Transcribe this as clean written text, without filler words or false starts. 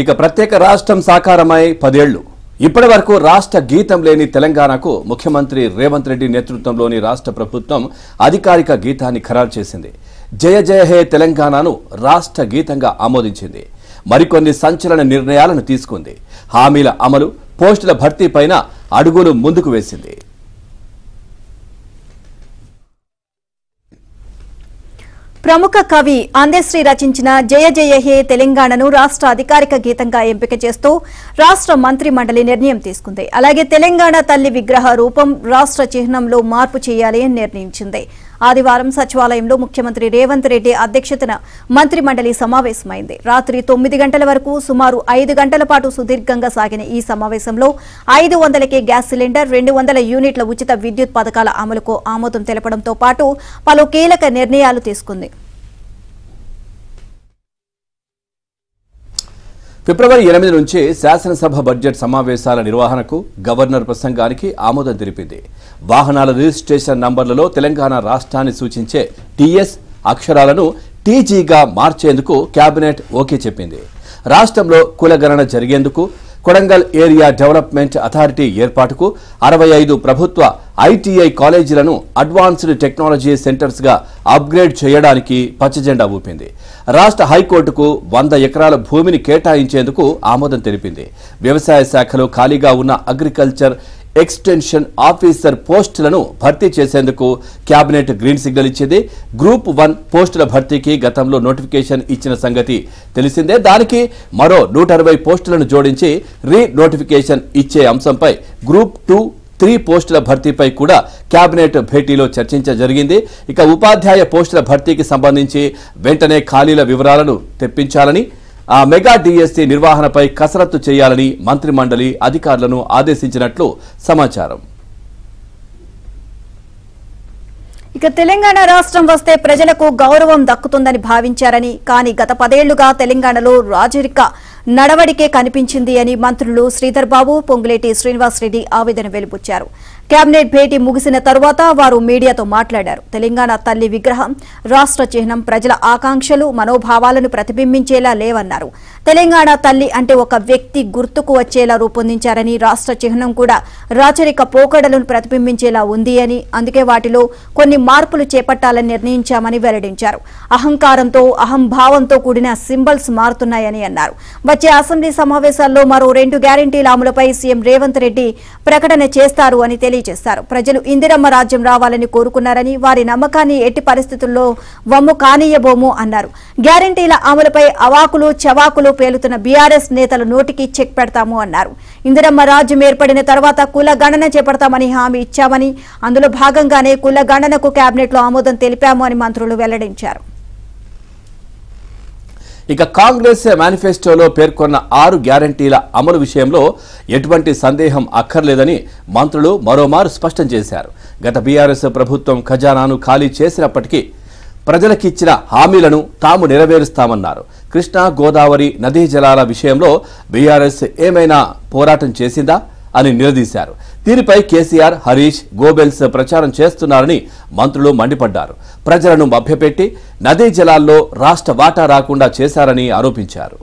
ఇక ప్రత్యేక రాష్ట్రం సాకారమై 10 ఏళ్లు ఇప్పటి వరకు రాష్ట్ర గీతం లేని తెలంగాణకు ముఖ్యమంత్రి రేవంత్ రెడ్డి నేతృత్వంలోని రాష్ట్ర ప్రభుత్వం అధికారిక గీతాన్ని ఖరారు చేసింది. జయ జయ హే తెలంగాణను రాష్ట్ర గీతంగా ఆమోదించింది. మరికొన్ని సంచలన నిర్ణయాలను తీసుకుంది. హామీల అమలు, పోస్టుల భర్తీ పైన అడుగులు ముందుకు వేసింది. ప్రముఖ కవి అందశ్రీ రచించిన జయ జయ హే తెలంగాణను రాష్ట్ర అధికారిక గీతంగా ఎంపిక చేస్తూ రాష్ట్ర మంత్రి మండలి నిర్ణయం తీసుకుంది. అలాగే తెలంగాణ తల్లి విగ్రహ రూపం రాష్ట్ర చిహ్నంలో మార్పు చేయాలి అని నిర్ణయించింది. ఆదివారం సచివాలయంలో ముఖ్యమంత్రి రేవంత్ రెడ్డి అధ్యక్షతన మంత్రి మండలి సమావేశమైంది. రాత్రి 9 గంటల వరకు సుమారు 5 గంటల పాటు సుదీర్ఘంగా సాగిన ఈ సమావేశంలో 500కే గ్యాస్ సిలిండర్, 200 యూనిట్ల ఉచిత విద్యుత్ పథకాల అమలుకు ఆమోదం తెలపడంతో పాటు పలు కీలక నిర్ణయాలు తీసుకుంది. ఫిబ్రవరి 8 నుంచి శాసనసభ బడ్జెట్ సమావేశాల నిర్వహణకు గవర్నర్ ప్రసంగానికి ఆమోదం తెలిపింది. వాహనాల రిజిస్ట్రేషన్ నంబర్లలో తెలంగాణ రాష్ట్రాన్ని సూచించే టీఎస్ అక్షరాలను టీజీగా మార్చేందుకు కేబినెట్ ఓకే చెప్పింది. రాష్ట్రంలో కులగణన జరిగేందుకు కొడంగల్ ఏరియా డెవలప్మెంట్ అథారిటీ ఏర్పాటుకు 65 ప్రభుత్వ ఐటీఐ కాలేజీలను అడ్వాన్స్డ్ టెక్నాలజీ సెంటర్స్ గా అప్గ్రేడ్ చేయడానికి పచ్చజెండా ఊపింది. రాష్ట్ర హైకోర్టుకు 100 ఎకరాల భూమిని కేటాయించేందుకు ఆమోదం తెలిపింది. వ్యవసాయ శాఖలో ఖాళీగా ఉన్న అగ్రికల్చర్ ఎక్స్టెన్షన్ ఆఫీసర్ పోస్టులను భర్తీ చేసేందుకు కేబినెట్ గ్రీన్ సిగ్నల్ ఇచ్చింది. గ్రూప్ 1 పోస్టుల భర్తీకి గతంలో నోటిఫికేషన్ ఇచ్చిన సంగతి తెలిసిందే. దానికి మరో 160 పోస్టులను జోడించి రీ నోటిఫికేషన్ ఇచ్చే అంశంపై గ్రూప్ 2, 3 పోస్టుల భర్తీపై కూడా కేబినెట్ భేటీలో చర్చించ జరిగింది. ఇక ఉపాధ్యాయ పోస్టుల భర్తీకి సంబంధించి వెంటనే ఖాళీల వివరాలను తెప్పించాలని, మెగా డిఎస్సి నిర్వహణపై కసరత్తు చేయాలని మంత్రి మండలి అధికారులను ఆదేశించినట్లు సమాచారం. ఇక తెలంగాణ రాష్ట్రం వస్తే ప్రజలకు గౌరవం దక్కుతుందని భావించారని, కానీ గత 10 ఏళ్లుగా తెలంగాణలో రాజరిక నడవడికే కనిపించింది అని మంత్రులు శ్రీధర్ బాబు, పొంగులేటి శ్రీనివాసరెడ్డి ఆవేదన వెలిబుచ్చారు. కేబినెట్ భేటీ ముగిసిన తరువాత వారు మీడియాతో మాట్లాడారు. తెలంగాణ తల్లి విగ్రహం, రాష్ట్ర చిహ్నం ప్రజల ఆకాంక్షలు, మనోభావాలను ప్రతిబింబించేలా లేవన్నారు. తెలంగాణ తల్లి అంటే ఒక వ్యక్తి గుర్తుకు వచ్చేలా రూపొందించారని, రాష్ట్ర చిహ్నం కూడా రాచరిక పోకడలను ప్రతిబింబించేలా ఉంది అని, అందుకే వాటిలో కొన్ని మార్పులు చేపట్టాలని నిర్ణయించామని వెల్లడించారు. అహంకారంతో, అహంభావంతో కూడిన సింబల్స్ మారుతున్నాయని అన్నారు. వచ్చే అసెంబ్లీ సమావేశాల్లో మరో 2 గ్యారెంటీల అమలుపై సీఎం రేవంత్ రెడ్డి ప్రకటన చేస్తారు అని తెలియజేశారు. ప్రజలు ఇందిరమ్మ రాజ్యం రావాలని కోరుకున్నారని, వారి నమ్మకాన్ని ఎట్టి పరిస్థితుల్లో వమ్ము కానీయబోము అన్నారు. గ్యారెంటీల అమలుపై అవాకులు చవాకులు పేలుతున్న బీఆర్ఎస్ నేతల నోటికి చెక్ పెడతాము అన్నారు. ఇందిరమ్మ రాజ్యం ఏర్పడిన తర్వాత కుల గణన చేపడతామని హామీ ఇచ్చామని, అందులో భాగంగానే కుల గణనకు కేబినెట్లో ఆమోదం తెలిపాము అని మంత్రులు వెల్లడించారు. ఇక కాంగ్రెస్ మేనిఫెస్టోలో పేర్కొన్న 6 గ్యారంటీల అమలు విషయంలో ఎటువంటి సందేహం అక్కర్లేదని మంత్రులు మరోమారు స్పష్టం చేశారు. గత బీఆర్ఎస్ ప్రభుత్వం ఖజానాను ఖాళీ చేసినప్పటికీ ప్రజలకిచ్చిన హామీలను తాము నెరవేరుస్తామన్నారు. కృష్ణా, గోదావరి నదీ జలాల విషయంలో బీఆర్ఎస్ ఏమైనా పోరాటం చేసిందా అని నిలదీశారు. దీనిపై కేసీఆర్, హరీష్, గోబెల్స్ ప్రచారం చేస్తున్నారని మంత్రులు మండిపడ్డారు. ప్రజలను మభ్యపెట్టి నదీ జలాల్లో రాష్ట్ర వాటా రాకుండా చేశారని ఆరోపించారు.